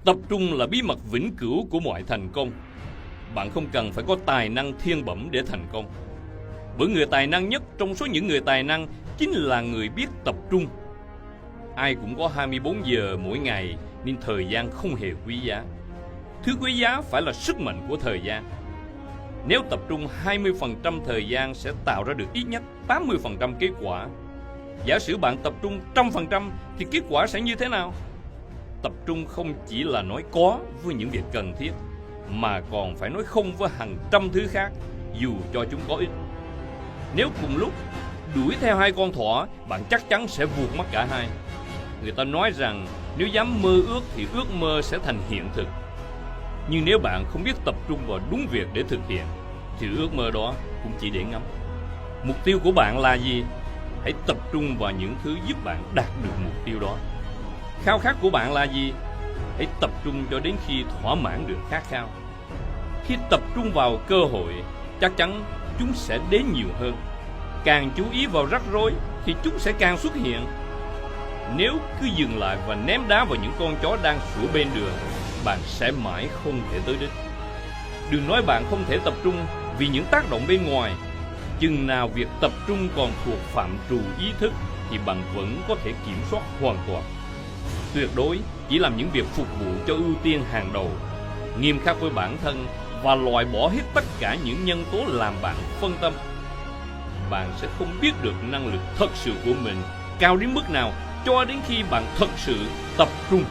Tập trung là bí mật vĩnh cửu của mọi thành công. Bạn không cần phải có tài năng thiên bẩm để thành công. Bởi người tài năng nhất trong số những người tài năng chính là người biết tập trung. Ai cũng có 24 giờ mỗi ngày nên thời gian không hề quý giá. Thứ quý giá phải là sức mạnh của thời gian. Nếu tập trung 20% thời gian sẽ tạo ra được ít nhất 80% kết quả. Giả sử bạn tập trung 100% thì kết quả sẽ như thế nào? Tập trung không chỉ là nói có với những việc cần thiết, mà còn phải nói không với hàng trăm thứ khác, dù cho chúng có ích. Nếu cùng lúc đuổi theo hai con thỏ, bạn chắc chắn sẽ vụt mất cả hai. Người ta nói rằng nếu dám mơ ước thì ước mơ sẽ thành hiện thực. Nhưng nếu bạn không biết tập trung vào đúng việc để thực hiện, thì ước mơ đó cũng chỉ để ngắm. Mục tiêu của bạn là gì? Hãy tập trung vào những thứ giúp bạn đạt được mục tiêu đó. Khao khát của bạn là gì? Hãy tập trung cho đến khi thỏa mãn được khát khao. Khi tập trung vào cơ hội, chắc chắn chúng sẽ đến nhiều hơn. Càng chú ý vào rắc rối thì chúng sẽ càng xuất hiện. Nếu cứ dừng lại và ném đá vào những con chó đang sủa bên đường, bạn sẽ mãi không thể tới đích. Đừng nói bạn không thể tập trung vì những tác động bên ngoài. Chừng nào việc tập trung còn thuộc phạm trù ý thức thì bạn vẫn có thể kiểm soát hoàn toàn. Tuyệt đối chỉ làm những việc phục vụ cho ưu tiên hàng đầu, nghiêm khắc với bản thân và loại bỏ hết tất cả những nhân tố làm bạn phân tâm. Bạn sẽ không biết được năng lực thật sự của mình cao đến mức nào cho đến khi bạn thật sự tập trung.